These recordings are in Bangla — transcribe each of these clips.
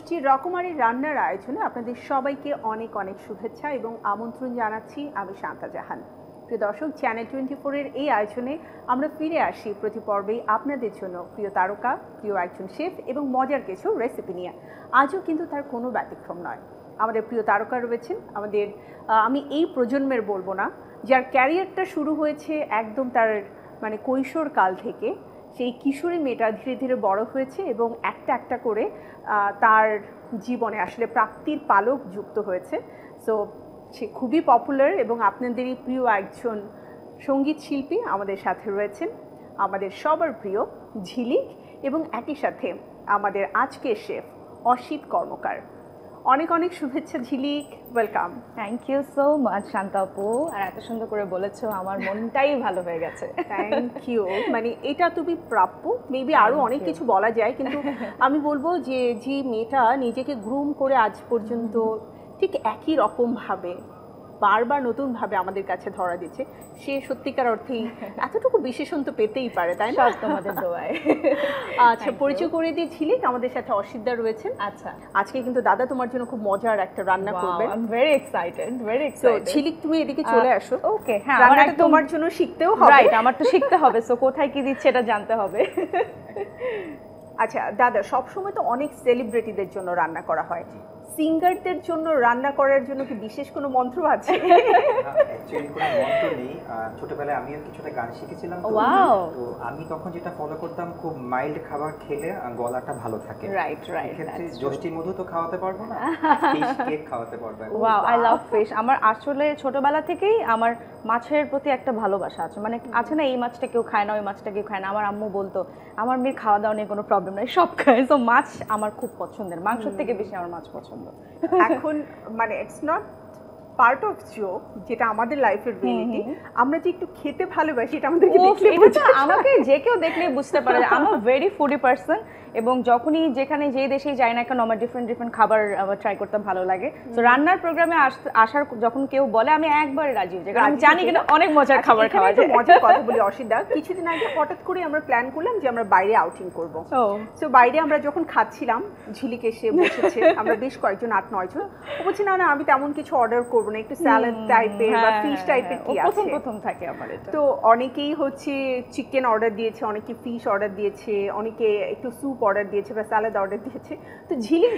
মিষ্টি রকমারি রান্নার আয়োজনে আপনাদের সবাইকে অনেক অনেক শুভেচ্ছা এবং আমন্ত্রণ জানাচ্ছি আমি শান্তা জাহান। প্রিয় দর্শক, চ্যানেল 24-এর এই আয়োজনে আমরা ফিরে আসি প্রতি পর্বেই আপনাদের জন্য প্রিয় তারকা, প্রিয় একজন শেফ এবং মজার কিছু রেসিপি নিয়ে। আজও কিন্তু তার কোনো ব্যতিক্রম নয়। আমাদের প্রিয় তারকা রয়েছেন আমাদের, আমি এই প্রজন্মের বলবো না, যার ক্যারিয়ারটা শুরু হয়েছে একদম তার মানে কৈশোর কাল থেকে। সেই কিশোরী মেয়েটা ধীরে ধীরে বড় হয়েছে এবং একটা একটা করে তার জীবনে আসলে প্রাপ্তির পালক যুক্ত হয়েছে। সো সে খুবই পপুলার এবং আপনাদেরই প্রিয় একজন সঙ্গীত শিল্পী আমাদের সাথে রয়েছেন, আমাদের সবার প্রিয় ঝিলিক, এবং একই সাথে আমাদের আজকের শেফ অসিত কর্মকার। অনেক অনেক শুভেচ্ছা Jhilik, welcome. Thank you so much Shanta আপু, আর এত সুন্দর করে বলেছো, আমার মনটাই ভালো হয়ে গেছে। Thank you. মানে এটা তুমি প্রাপ্য, মেবি আরও অনেক কিছু বলা যায়, কিন্তু আমি বলবো যে যে মেয়েটা নিজেকে গ্রুম করে আজ পর্যন্ত ঠিক একই রকমভাবে বারবার নতুনভাবে আমাদের কাছে ধরা দিচ্ছে, সে সত্যিকার অর্থেই এতটুকু বিশেষণ তো পেতেই পারে, তাই না? তোমাদের দোয়ায়। আচ্ছা, পরিচয় করে দিয়ে ঝিলিক, আমাদের সাথে অসিতদা রয়েছেন। আচ্ছা, আজকে কিন্তু দাদা তোমার জন্য খুব মজার একটা রান্না করবে। I am very excited, very excited. ঝিলিক, তুমি এদিকে চলে আসো। ওকে, হ্যাঁ, রান্নাটা তোমার জন্য শিখতেও হবে। রাইট, আমার তো শিখতে হবে, সো কোথায় কি দিচ্ছে এটা জানতে হবে। আচ্ছা দাদা, সবসময় তো অনেক সেলিব্রিটিদের জন্য রান্না করা হয়, সিঙ্গারদের জন্য রান্না করার জন্য কি বিশেষ কোনো মন্ত্র আছে? অ্যাকচুয়ালি কোনো মন্ত্র নেই। ছোটবেলায় আমিও কিছুটা গান শিখেছিলাম, তো আমি তখন যেটা ফলো করতাম, খুব মাইল্ড খাবার খেলে গলাটা ভালো থাকে। Right right. এক্ষেত্রে যষ্টি মধু তো খাওয়াতে পারবো না, ফিশ কেক খাওয়াতে পারবো। Wow, I love fish. আমার আসলে ছোটবেলা থেকেই আমার মাছের প্রতি একটা ভালোবাসা আছে। মানে আছে না, এই মাছটা কেউ খায় না, ওই মাছটা কেউ খায় না। আমার আম্মু বলতো আমার মেয়ের খাওয়া দাওয়া নিয়ে কোনো প্রবলেম নাই, সব খায়। তো মাছ আমার খুব পছন্দের, মাংসের থেকে বেশি আমার মাছ পছন্দ। এখন মানে it's not part of joke, যেটা আমাদের লাইফের রিয়েলিটি। আমরা যে একটু খেতে ভালোবাসি, এটা আমাদেরকে দেখলে বোঝা যায়। আমাকে যে কেউ দেখলেই বুঝতে পারে যে আমি ভেরি ফুডি পারসন, এবং যখনই যেখানে যে দেশেই যাই না কেন আমার ডিফারেন্ট ডিফারেন্ট খাবার আমার ট্রাই করতে ভালো লাগে। তো রান্নার প্রোগ্রামে আসার যখন কেউ বলে আমি একবার রাজি, যে আমি জানি কিনা অনেক মজার খাবার খাওয়া যায়। মজার কথা বলি অসিতদা, কিছুদিন আগে হঠাৎ করে আমরা প্ল্যান করলাম যে আমরা বাইরে আউটিং করব। তো বাইরে আমরা যখন খাচ্ছিলাম, ঝিলিক এসে বসেছে, আমরা বেশ কয়েকজন 8-9 জন। ও বলছে না না, আমি তেমন কিছু অর্ডার করবো না, একটু স্যালাড টাইপের বা ফিশ টাইপের কি আছে। প্রথম থাকে আমার এটা। তো অনেকেই হচ্ছে চিকেন অর্ডার দিয়েছে, অনেকে ফিশ অর্ডার দিয়েছে, অনেকে একটু স্যুপ অর্ডার দিয়েছে বা স্যালাড অর্ডার দিয়েছে। তো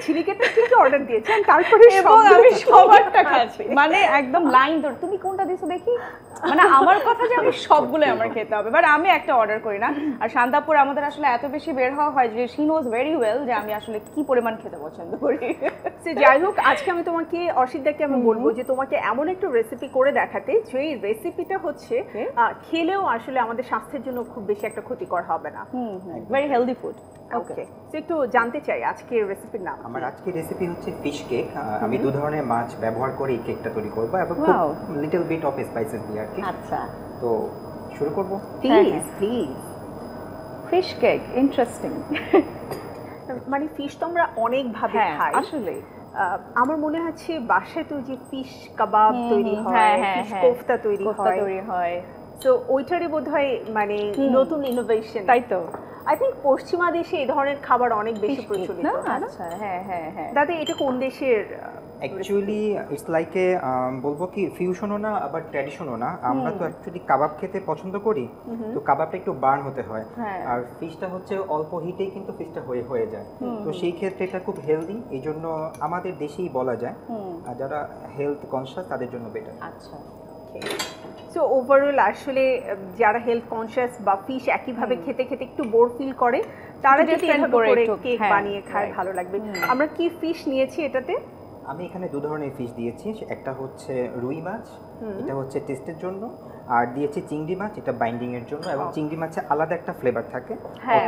ঝিলিকের কি অর্ডার দিয়েছে, তারপরে আমি সবারটা খাচ্ছি, মানে একদম লাইন ধরে তুমি কোনটা দিছো দেখি, মানে আমার কথা যে আমি সবগুলো আমার খেতে হবে, বাট আমি একটা অর্ডার করি না। আর শান্তাপুর আমাদের আসলে এত বেশি বের হওয়া হয় যে শি নোজ ভেরি ওয়েল যে আমি আসলে কি পরিমাণ খেতে পছন্দ করি। যাই হোক, আজকে আমি তোমাকে, অসিতদাকে আমি বলবো যে তোমাকে এমন একটা রেসিপি করে দেখাতে, যে রেসিপিটা হচ্ছে খেলেও আসলে আমাদের স্বাস্থ্যের জন্য খুব বেশি একটা ক্ষতিকর হবে না। Very healthy food. ওকে, তো একটু জানতে চাই আজকের রেসিপির নাম। আমার আজকের রেসিপি হচ্ছে ফিশ কেক। আমি 2 ধরনের মাছ ব্যবহার করে এই কেকটা তৈরি করব, এবং খুব লিটল বিট অফ স্পাইসেস দিয়ে আর কি। আচ্ছা, তো শুরু করব। Please please. Fish cake, interesting. মানে ফিশ তো আমরা অনেক ভাবে খাই আসলে। আমার মনে হচ্ছে বাসায় তো যে ফিশ কাবাব তৈরি হয়, ফিশ কোফতা তৈরি হয়, তো ওইটারই বোধহয় মানে নতুন ইনোভেশন, তাই তো? আই থিঙ্ক পশ্চিমা দেশে এই ধরনের খাবার অনেক বেশি প্রচলিত। আচ্ছা, হ্যাঁ হ্যাঁ হ্যাঁ। দাদা, এটা কোন দেশের? অ্যাকচুয়ালি ইটস লাইক এ বলবো কি ফিউশনও না আবার ট্র্যাডিশনও না। আমরা তো অ্যাকচুয়ালি কাবাব খেতে পছন্দ করি, তো কাবাবটা একটু বার্ন হতে হয়, আর ফিশটা হচ্ছে অল্প হিটেই কিন্তু ফিশটা হয়ে যায়। তো সেই ক্ষেত্রে এটা খুব হেলদি, এই জন্য আমাদের দেশেই বলা যায়, আর যারা হেলথ কনসিয়াস তাদের জন্য বেটার। আচ্ছা, সো ওভারঅল আসলে যারা হেলথ কনসিয়াস বা ফিশ একইভাবে খেতে খেতে একটু বোর ফিল করে, তারা যদি এভাবে করে কেক বানিয়ে খায় ভালো লাগবে। আমরা কি ফিশ নিয়েছি এটাতে? আমি এখানে 2 ধরনের ফিশ দিয়েছি। একটা হচ্ছে রুই মাছ, এটা হচ্ছে টেস্টের জন্য, আর দিয়েছি চিংড়ি মাছ, এটা বাইন্ডিং এর জন্য। এবং চিংড়ি মাছে আলাদা একটা ফ্লেভার থাকে,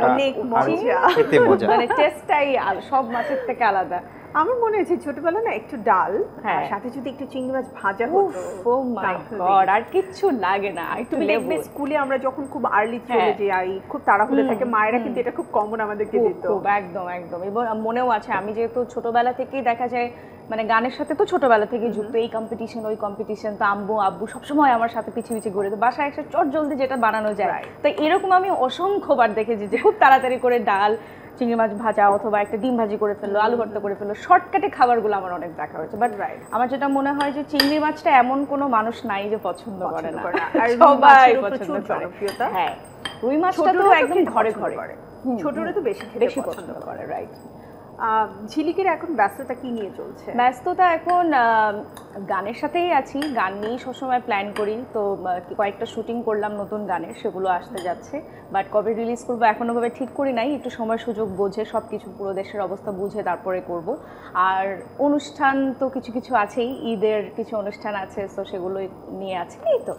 অনেক মজা, খেতে মজা, মানে টেস্টটাই সব মাছের থেকে আলাদা। আমার মনে হচ্ছে ছোটবেলা না একটু ডাল আর সাথে যদি একটু চিংড়ি মাছ ভাজা হতো, ও মাই গড, আর কিছু লাগে না। তুমি দেখবে স্কুলে আমরা যখন খুব আর্লি চলে যাই, খুব তাড়াহুড়ো থাকে, মায়েরা কিন্তু এটা খুব কমন আমাদেরকে দিত। খুব, একদম একদম। এবং মনেও আছে, আমি যেহেতু ছোটবেলা থেকেই দেখা যায় মানে গানের সাথে তো ছোটবেলা থেকেই যুক্ত, এই কম্পিটিশন ওই কম্পিটিশন, তো আব্বু সবসময় আমার সাথে পিছিয়ে পিছিয়ে ঘুরে, তো বাসায় একটা চট জলদি যেটা বানানো যায়, তো এরকম আমি অসংখ্যবার দেখেছি যে খুব তাড়াতাড়ি করে ডাল চিংড়ি মাছ ভাজা অথবা একটা ডিম ভাজি করে ফেললো, আলু ভর্তা করে ফেললো, শর্টকাটে খাবারগুলো আমার অনেক দেখা হয়েছে। বাট আমার যেটা মনে হয় যে চিংড়ি মাছটা এমন কোনো মানুষ নাই যে পছন্দ করে না, আর সবাই রুই মাছেরও পছন্দ প্রচুর করে। জনপ্রিয়তা। হ্যাঁ, রুই মাছটা তো একদম ঘরে ঘরে, ছোটরা তো বেশি পছন্দ করে, রাইট। ঝিলিকের এখন ব্যস্ততা কি নিয়ে চলছে? ব্যস্ততা এখন গানের সাথেই আছি, গান নিয়েই সবসময় প্ল্যান করি। তো কয়েকটা শুটিং করলাম নতুন গানের, সেগুলো আসতে যাচ্ছে। বাট কবে রিলিজ করবো এখনো ভাবে ঠিক করি নাই, একটু সময় সুযোগ বুঝে সব কিছু পুরো দেশের অবস্থা বুঝে তারপরে করব। আর অনুষ্ঠান তো কিছু কিছু আছেই, ঈদের কিছু অনুষ্ঠান আছে, তো সেগুলো নিয়ে আছে, এই তো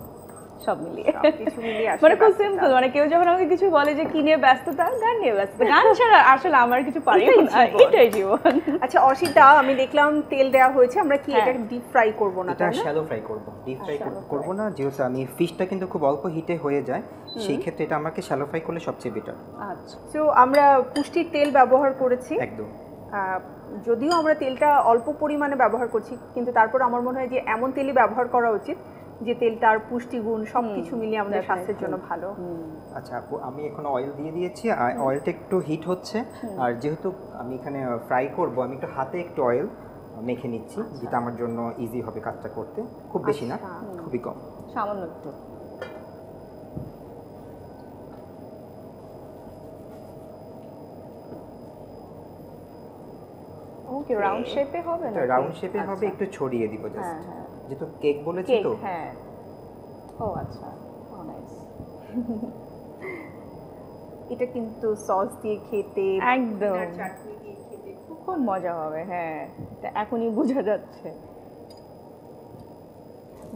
সব মিলিয়ে কিছু মিলিয়ে মানে খুব সিম্পল। মানে কেউ যখন আমাকে কিছু বলে যে কি নিয়ে ব্যস্ততা, গান নিয়ে ব্যস্ততা, গান ছাড়া আসলে আমার কিছু পারি না, এটাই জীবন। আচ্ছা অসিতা, আমি দেখলাম তেল দেওয়া হয়েছে, আমরা কি এটা ডিপ ফ্রাই করব না? এটা শ্যালো ফ্রাই করব, ডিপ ফ্রাই করব না, যেহেতু আমি ফিশটা কিন্তু খুব অল্প হিটে হয়ে যায়, সেই ক্ষেত্রে এটা আমাকে শ্যালো ফ্রাই করলে সবচেয়ে বেটার। আচ্ছা, সো আমরা পুষ্টির তেল ব্যবহার করেছি একদম। যদিও আমরা তেলটা অল্প পরিমাণে ব্যবহার করছি, কিন্তু তারপর আমার মনে হয় যে এমন তেলই ব্যবহার করা উচিত যে তেলটার পুষ্টিগুণ সবকিছু মিলিয়ে আমাদের স্বাস্থ্যের জন্য ভালো। আচ্ছা আপু, আমি এখন অয়েল দিয়ে দিয়েছি, আর অয়েলটা একটু হিট হচ্ছে, আর যেহেতু আমি এখানে ফ্রাই করব, আমি একটু হাতে একটু অয়েল মেখে নিচ্ছি, যেটা আমার জন্য ইজি হবে কাজটা করতে। খুব বেশি না, খুবই কম, সামান্য একটু। ওকে, রাউন্ড শেপে হবে না? রাউন্ড শেপে হবে, একটু ছড়িয়ে দিব জাস্ট, যেহেতু কেক বলেছি তো। হ্যাঁ, ও আচ্ছা, ও নাইস। এটা কিন্তু সস দিয়ে খেতে, একদম চাটনি দিয়ে খেতে খুব মজা হবে। হ্যাঁ, এটা এখনই বোঝা যাচ্ছে।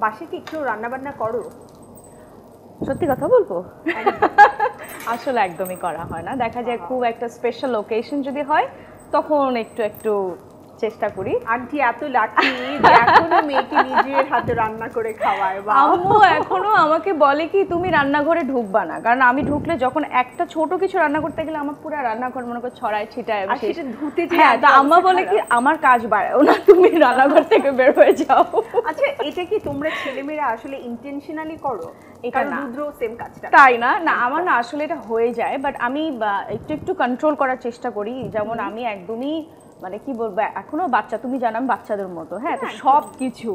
বাসায় কি একটু রান্না বান্না করো? সত্যি কথা বলবো, আসলে একদমই করা হয় না। দেখা যায় খুব একটা স্পেশাল ওকেশন যদি হয় তখন একটু একটু চেষ্টা করি। আন্টি এত লাকি যে এখনো মেয়েকে নিজের হাতে রান্না করে খাওয়ায়। আম্মু এখনো আমাকে বলে কি তুমি রান্নাঘরে ঢুকবা না, কারণ আমি ঢুকলে যখন একটা ছোট কিছু রান্না করতে গেলে আমার পুরো রান্নাঘর মনে করে ছড়ায় ছিটায়, আর সেটা ধুতে যে হ্যাঁ, তা আম্মা বলে কি আমার কাজ বাড়াও না, তুমি রান্নাঘর থেকে বের হয়ে যাও। আচ্ছা, এটা কি তোমরা ছেলেমেয়েরা আসলে ইন্টেনশনালি করো? এটা না, রুদ্র সেম কাজটা তাই না? না, আমার না আসলে এটা হয়ে যায়, বাট আমি একটু একটু কন্ট্রোল করার চেষ্টা করি। যেমন আমি একদমই মানে কি বলবো, এখনো বাচ্চা, তুমি জানো আমি বাচ্চাদের মতো, হ্যাঁ, তো সব কিছু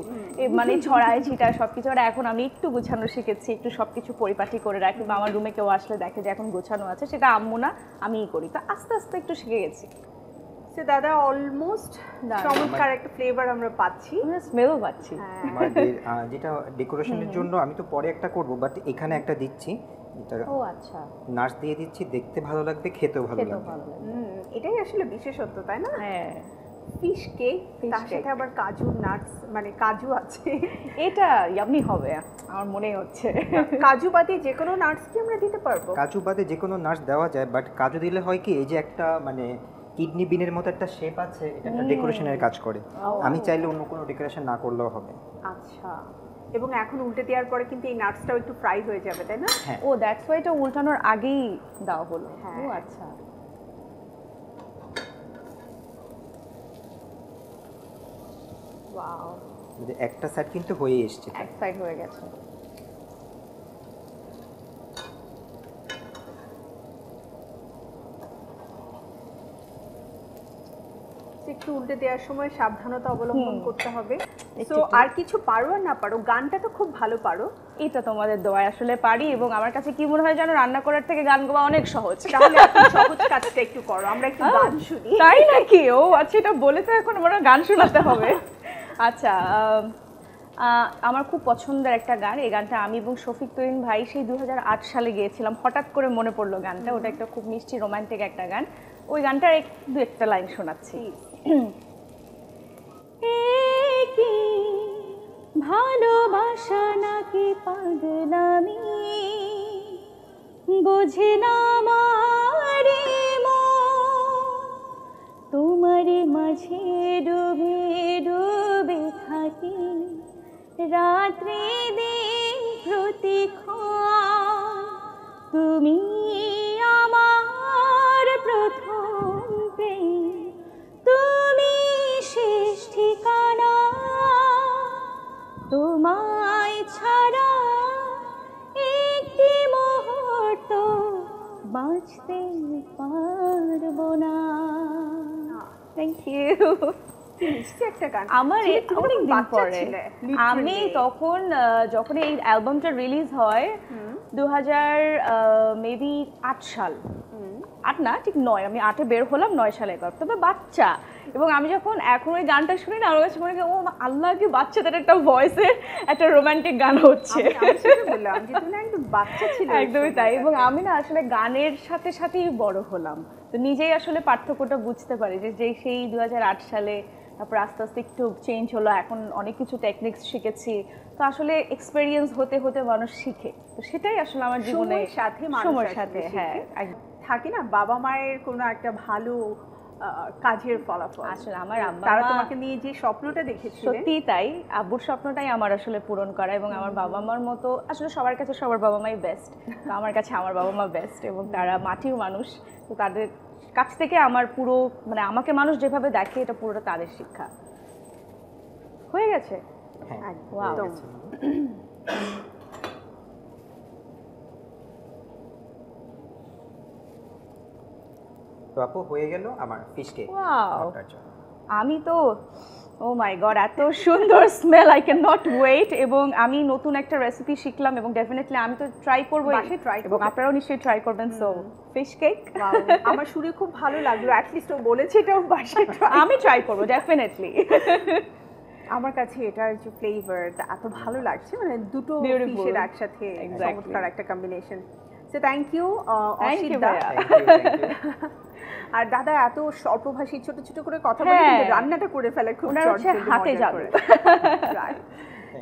মানে ছড়ায় ছিটায় সব কিছু। আর এখন আমি একটু গোছানো শিখেছি, একটু সব কিছু পরিপাটি করে রাখি, বা আমার রুমে কেউ আসলে দেখে যে এখন গোছানো আছে, সেটা আম্মু না আমিই করি। তো আস্তে আস্তে একটু শিখে গেছি। সে দাদা অলমোস্ট চমৎকার একটা ফ্লেভার আমরা পাচ্ছি, আমরা স্মেলও পাচ্ছি। আমাদের যেটা ডেকোরেশনের জন্য আমি তো পরে একটা করব, বাট এখানে একটা দিচ্ছি, ও আচ্ছা, নাটস দিয়ে দিচ্ছি, দেখতে ভালো লাগবে, খেতেও ভালো লাগবে। এটাই আসলে বিশেষত্ব, তাই না? হ্যাঁ, ফিশ কেক, তার সাথে আবার কাজু নাটস, মানে কাজু আছে, এটা ইয়াম্মি হবে আমার মনে হচ্ছে। কাজু বাদে যে কোনো নাটস কি আমরা দিতে পারবো? কাজু বাদে যে কোনো নাটস দেওয়া যায়, বাট কাজু দিলে হয় কি, এই যে একটা মানে কিডনি বিনের মতো একটা শেপ আছে, এটা একটা ডেকোরেশনের কাজ করে। আমি চাইলে অন্য কোনো ডেকোরেশন না করলেও হবে। আচ্ছা, এবং এখন উল্টে দেওয়ার পরে কিন্তু এই নাটসটাও একটু ফ্রাই হয়ে যাবে, তাই না? ও দ্যাটস ওয়াই এটা উল্টানোর আগেই দেওয়া হলো। ও আচ্ছা, ওয়াও, একটা সাইড কিন্তু হয়ে এসেছে, এক সাইড হয়ে গেছে। একটু উল্টে দেওয়ার সময় সাবধানতা অবলম্বন করতে হবে। তো আর কিছু পারো আর না পারো, গানটা তো খুব ভালো পারো। এটা তোমাদের দোয়ায় আসলে পারি, এবং আমার কাছে কি মনে হয় জানো, রান্না করার থেকে গান গাওয়া অনেক সহজ। তাহলে আপনি সহজ কাজটা একটু করো, আমরা একটু গান শুনি। তাই নাকি? ও আচ্ছা, এটা বলে তো এখন আমার গান শোনাতে হবে। আচ্ছা, আমার খুব পছন্দের একটা গান, এই গানটা আমি এবং শফিক তুহিন ভাই সেই 2008 সালে গিয়েছিলাম, হঠাৎ করে মনে পড়লো গানটা। ওটা একটা খুব মিষ্টি রোমান্টিক একটা গান, ওই গানটার দু একটা লাইন শোনাচ্ছি। কি ভালোবাসা নাকি পাগলামি, বোঝে না আমারে তোমারে মাঝে ডুবে ডুবে থাকি, রাত্রি দিন প্রতিক্ষণ তুমি আমার প্রথম প্রেম, তুমি শেষ ঠিকানা, তোমায় ছাড়া একটি মুহূর্ত বাঁচতে পারি পারবো না। Thank you. মিষ্টি একটা গান। আমার অনেক দিন পরে আমি তখন যখন এই অ্যালবামটা রিলিজ হয় 2000 মেবি 8 সাল, 8 না ঠিক 9, আমি 8-এ বের হলাম, 9 সালে গল্প, তবে বাচ্চা। এবং আমি যখন এখন ওই গানটা শুনি না, আমার কাছে মনে হয় ও আল্লাহ, কি বাচ্চাদের একটা ভয়েসের একটা রোমান্টিক গান হচ্ছে। একদমই তাই। এবং আমি না আসলে গানের সাথে সাথেই বড় হলাম, তো নিজেই আসলে পার্থক্যটা বুঝতে পারি যে সেই 2008 সালে, তারপর আস্তে আস্তে একটু চেঞ্জ হলো, এখন অনেক কিছু টেকনিক্স শিখেছি। তো আসলে এক্সপেরিয়েন্স হতে হতে মানুষ শিখে, তো সেটাই আসলে আমার জীবনে সময়ের সাথে হ্যাঁ থাকে না বাবা মায়ের কোনো একটা ভালো কাজের ফলাফল। আসলে আমার আব্বা তারা তোমাকে নিয়ে যে স্বপ্নটা দেখেছিল, সত্যি তাই, আব্বুর স্বপ্নটাই আমার আসলে পূরণ করা। এবং আমার বাবা মার মতো আসলে সবার কাছে সবার বাবা মাই বেস্ট, তো আমার কাছে আমার বাবা মা বেস্ট, এবং তারা মাটির মানুষ, তো তাদের কাছ থেকে আমার পুরো মানে আমাকে মানুষ যেভাবে দেখে এটা পুরোটা তাদের শিক্ষা। হয়ে গেছে। তো আপু হয়ে গেল আমার ফিশ কেক। আমি তো ও মাই গড, এত সুন্দর smell, I can not wait. এবং আমি নতুন একটা রেসিপি শিখলাম এবং ডেফিনেটলি আমি তো ট্রাই করবো, এবং আপনারাও নিশ্চয়ই ট্রাই করবেন। সো ফিশ কেক আমার শুনে খুব ভালো লাগলো, অ্যাটলিস্ট ও বলেছে এটাও বাসায় আমি ট্রাই করবো ডেফিনেটলি। আমার কাছে এটার যে ফ্লেভার এত ভালো লাগছে, মানে দুটো ফিশের একসাথে চমৎকার একটা combination. So thank you Asita. আর দাদা এত স্বল্পভাষী ছোট ছোট করে কথা বলে কিন্তু রান্নাটা করে ফেলে খুব হাতে যাবে।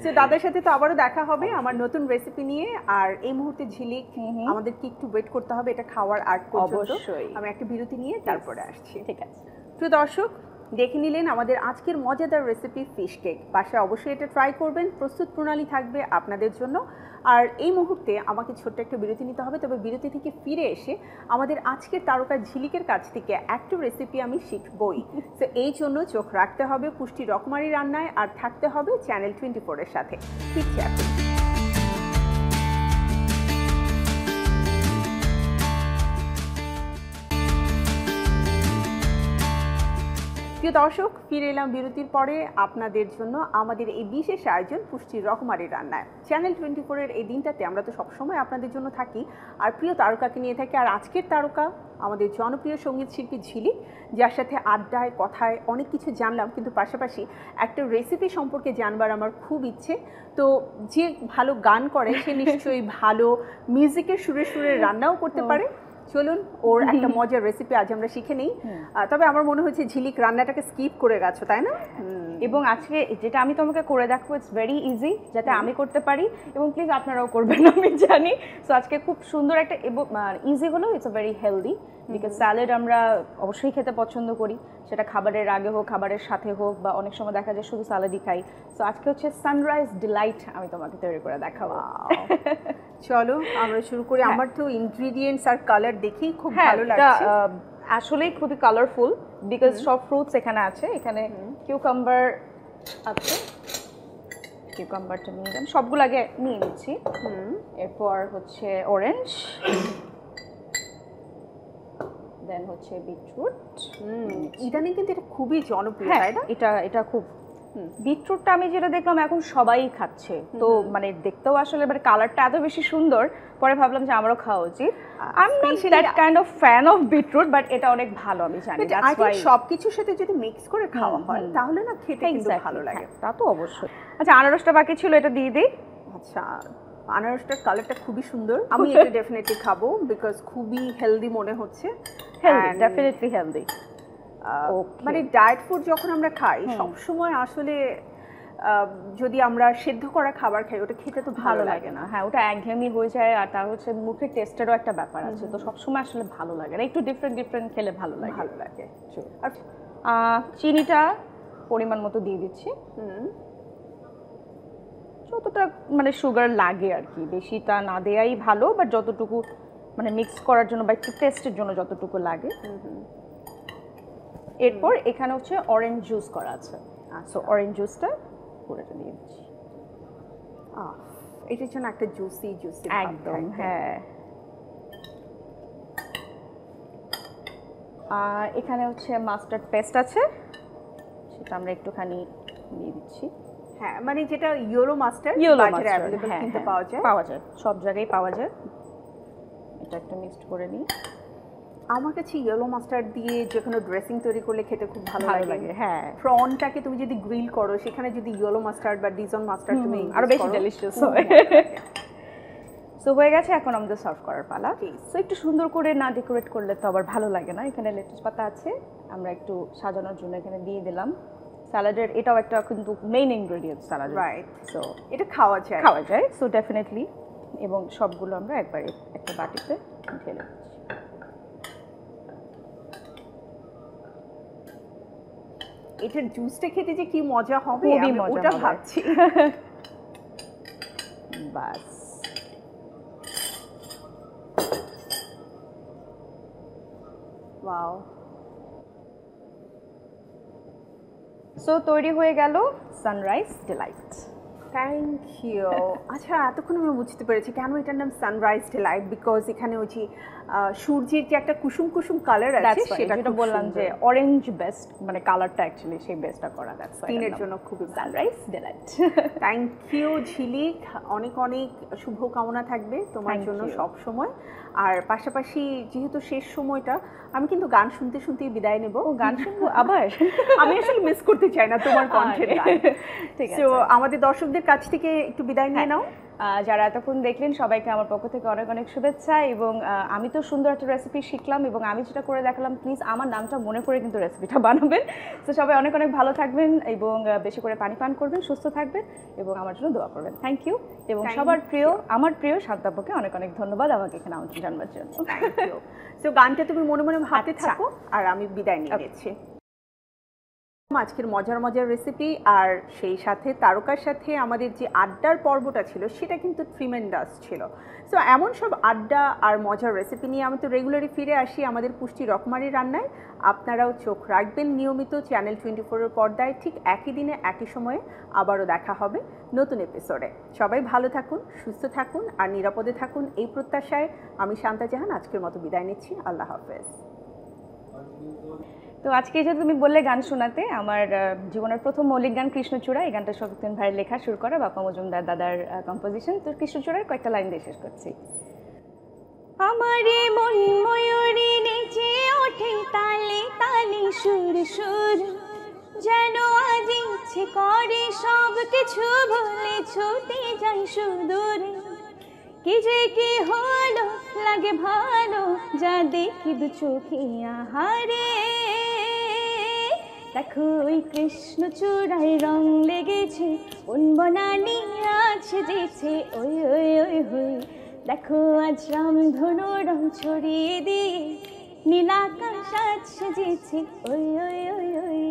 সো দাদার সাথে তো আবারও দেখা হবে আমার নতুন রেসিপি নিয়ে। আর এই মুহূর্তে ঝিলিক আমাদেরকে একটু ওয়েট করতে হবে এটা খাওয়ার আগ পর্যন্ত। আমি একটা বিরতি নিয়ে তারপরে আসছি। ঠিক আছে। প্রিয় দর্শক, দেখে নিলেন আমাদের আজকের মজাদার রেসিপি ফিশ কেক। বাসায় অবশ্যই এটা ট্রাই করবেন, প্রস্তুত প্রণালী থাকবে আপনাদের জন্য। আর এই মুহূর্তে আমাকে ছোট্ট একটা বিরতি নিতে হবে, তবে বিরতি থেকে ফিরে এসে আমাদের আজকের তারকা ঝিলিকের কাছ থেকে একটা রেসিপি আমি শিখবই। তো এই জন্য চোখ রাখতে হবে পুষ্টি রকমারি রান্নায়, আর থাকতে হবে চ্যানেল 24-এর সাথে। ফিরছি এখন। প্রিয় দর্শক, ফিরে এলাম বিরতির পরে আপনাদের জন্য আমাদের এই বিশেষ আয়োজন পুষ্টির রকমারি রান্নায়। চ্যানেল 24-এর এই দিনটাতে আমরা তো সবসময় আপনাদের জন্য থাকি, আর প্রিয় তারকাকে নিয়ে থাকি। আর আজকের তারকা আমাদের জনপ্রিয় সঙ্গীত শিল্পী ঝিলিক, যার সাথে আড্ডায় কথায় অনেক কিছু জানলাম, কিন্তু পাশাপাশি একটা রেসিপি সম্পর্কে জানবার আমার খুব ইচ্ছে। তো যে ভালো গান করে সে নিশ্চয়ই ভালো মিউজিকের সুরে সুরে রান্নাও করতে পারে। চলুন ওর একটা মজার রেসিপি আজ আমরা শিখে নেই। তবে আমার মনে হচ্ছে ঝিলিক রান্নাটাকে স্কিপ করে গেছো, তাই না? এবং আজকে যেটা আমি তোমাকে করে দেখাবো ইটস ভেরি ইজি, যাতে আমি করতে পারি এবং প্লিজ আপনারাও করবেন, আমি জানি। সো আজকে খুব সুন্দর একটা ইজি হলো, it's a very healthy, because salad আমরা অবশ্যই খেতে পছন্দ করি, সেটা খাবারের আগে হোক খাবারের সাথে হোক, বা অনেক সময় দেখা যায় শুধু স্যালাডই খাই। সো আজকে হচ্ছে সানরাইজ ডিলাইট আমি তোমাকে তৈরি করে দেখাবো। চলো আমরা শুরু করি। আমার তো ইনগ্রেডিয়েন্টস আর কালার দেখেই খুব ভালো লাগছে। আসলেই খুবই কালারফুল, বিকজ সব ফ্রুটস এখানে আছে। এখানে কিউকাম্বার আছে, কিউকাম্বারটা নিয়ে যান, সবগুলো আগে নিয়ে নিচ্ছি। এরপর হচ্ছে অরেঞ্জ, দেন হচ্ছে বিটরুট। ইদানিং কিন্তু এটা খুবই জনপ্রিয়, তাই না? এটা খুব, বিটরুটটা আমি যেটা দেখলাম এখন সবাই খাচ্ছে, তো মানে দেখতেও আসলে মানে কালারটা এত বেশি সুন্দর, পরে ভাবলাম যে আমারও খাওয়া উচিত। I am not that kind of fan of beetroot, but এটা অনেক ভালো, আমি জানি। দ্যাটস ওয়াই সবকিছুর সাথে যদি মিক্স করে খাওয়া হয় তাহলে না খেতে কিন্তু ভালো লাগে। তা তো অবশ্যই। আচ্ছা, আনারসটা বাকি ছিল, এটা দিয়ে দিই। আচ্ছা, আনারসটার কালারটা খুবই সুন্দর, আমি এটা ডেফিনেটলি খাবো বিকজ খুবই হেলদি মনে হচ্ছে। Healthy, definitely healthy. মানে ডায়েট ফুড যখন আমরা খাই সবসময় আসলে যদি আমরা সেদ্ধ করা খাবার খাই ওটা খেতে তো ভালো লাগে না। হ্যাঁ, ওটা একঘেয়েমি হয়ে যায়, আর তার হচ্ছে মুখের টেস্টেরও একটা ব্যাপার আছে, তো সবসময় আসলে ভালো লাগে না, একটু ডিফারেন্ট খেলে ভালো লাগে। আর চিনিটা পরিমাণ মতো দিয়ে দিচ্ছি, যতটা মানে সুগার লাগে আর কি, বেশিটা না দেয়াই ভালো, বাট যতটুকু মানে মিক্স করার জন্য বা একটু টেস্টের জন্য যতটুকু লাগে। এরপর এখানে হচ্ছে অরেঞ্জ জুস করা আছে, সো অরেঞ্জ জুসটা পুরোটা দিয়ে দিচ্ছি। এটার জন্য একটা জুসি একদম, হ্যাঁ। আর এখানে হচ্ছে মাস্টার্ড পেস্ট আছে, সেটা আমরা একটুখানি দিয়ে দিচ্ছি। হ্যাঁ, মানে যেটা ইয়েলো মাস্টার্ড বাজারে অ্যাভেলেবল কিনতে পাওয়া যায়, সব জায়গায় পাওয়া যায়। এটা একটু মিক্সড করে নিই। আমার কাছে ইয়েলো মাস্টার্ড দিয়ে যে কোনো ড্রেসিং তৈরি করলে খেতে খুব ভালো লাগে। হ্যাঁ, প্রনটাকে তুমি যদি গ্রিল করো সেখানে যদি ইয়েলো মাস্টার্ড বা ডিজন মাস্টার্ড তুমি আরো বেশি ডেলিশিয়াস হয়। সো হয়ে গেছে, এখন আমাদের সার্ভ করার পালা। সো একটু সুন্দর করে না ডেকোরেট করলে তো আবার ভালো লাগে না। এখানে লেটুস পাতা আছে, আমরা একটু সাজানোর জন্য এখানে দিয়ে দিলাম। স্যালাডের এটাও একটা কিন্তু main ingredient salad, right. So এটা খাওয়া যায় সো ডেফিনেটলি। এবং সবগুলো আমরা একবারে একটা বাটিতে ঢেলে দিচ্ছি। এটার জুসটা খেতে যে কি মজা হবে খুবই আমি মজা ওটা হবে। ভাবছি। বাস, ওয়াও। সো তৈরি হয়ে গেল সানরাইজ ডিলাইট। Thank you. আচ্ছা, এতক্ষণ আমি বুঝতে পেরেছি কেন এটার নাম সানরাইজ ডিলাইট, বিকজ এখানে ওই যে সূর্যের যে একটা কুসুম কুসুম কালার আছে সেটা যেটা বললাম যে অরেঞ্জ বেস্ট, মানে কালারটা অ্যাকচুয়ালি সেই বেস্টটা করা, দ্যাটস ওয়াই স্কিনের জন্য খুবই সানরাইজ ডিলাইট। থ্যাংক ইউ ঝিলিক, অনেক অনেক শুভকামনা থাকবে তোমার জন্য সব সময়। আর পাশাপাশি যেহেতু শেষ সময়টা, আমি কিন্তু গান শুনতে শুনতেই বিদায় নেব। গান শুনবো আবার? আমি আসলে মিস করতে চাই না তোমার কণ্ঠের গান। ঠিক আছে, তো আমাদের দর্শকদের কাছ থেকে একটু বিদায় নিয়ে নাও। যারা এতক্ষণ দেখলেন সবাইকে আমার পক্ষ থেকে অনেক অনেক শুভেচ্ছা। এবং আমি তো সুন্দর একটা রেসিপি শিখলাম এবং আমি যেটা করে দেখালাম, প্লিজ আমার নামটা মনে করে কিন্তু রেসিপিটা বানাবেন। তো সবাই অনেক অনেক ভালো থাকবেন এবং বেশি করে পানি পান করবেন, সুস্থ থাকবেন এবং আমার জন্য দোয়া করবেন। Thank you. এবং সবার প্রিয়, আমার প্রিয় শান্তাপুকে অনেক অনেক ধন্যবাদ আমাকে এখানে আমন্ত্রণ জানাবার জন্য। Thank you. সো গানটা তুমি মনে মনে ভাবতে থাকো আর আমি বিদায় নিয়ে নিচ্ছি। আজকের মজার মজার রেসিপি আর সেই সাথে তারকার সাথে আমাদের যে আড্ডার পর্বটা ছিল সেটা কিন্তু ট্রিমেন্ডাস ছিল। সো এমন সব আড্ডা আর মজার রেসিপি নিয়ে আমি তো রেগুলারই ফিরে আসি আমাদের পুষ্টি রকমারি রান্নায়। আপনারাও চোখ রাখবেন নিয়মিত চ্যানেল 24-এর পর্দায়। ঠিক একই দিনে একই সময়ে আবারও দেখা হবে নতুন এপিসোডে। সবাই ভালো থাকুন, সুস্থ থাকুন আর নিরাপদে থাকুন, এই প্রত্যাশায় আমি শান্তা জাহান আজকের মতো বিদায় নিচ্ছি। আল্লাহ হাফেজ। তো আজকে যেহেতু তুমি বললে গান শোনাতে, আমার জীবনের প্রথম মৌলিক গান কৃষ্ণচূড়া, এই গানটা শক্তিন ভাইয়ের লেখা, সুর করা, বাপ্পা মজুমদার দাদার কম্পোজিশন। তো কৃষ্ণচূড়ার কয়েকটা লাইন দিয়ে শেষ করছি। আমারে মন ময়ূরী নেচে ওঠে তালে তালে সুর সুর, যেন আজ ইচ্ছে করে সব কিছু ভুলে ছুটে যাই সুদূরে। কি যে কি হলো লাগে ভালো, যা দেখি দু চোখে আহারে। দেখো ওই কৃষ্ণচূড়ায় রং লেগেছে, কোন বনানি আছে যেছে ওই ওই ওই হই। দেখো আজ রামধনু রং ছড়িয়ে দিয়ে নীলাকাশ আজ সেজেছে ওই ওই ওই ওই।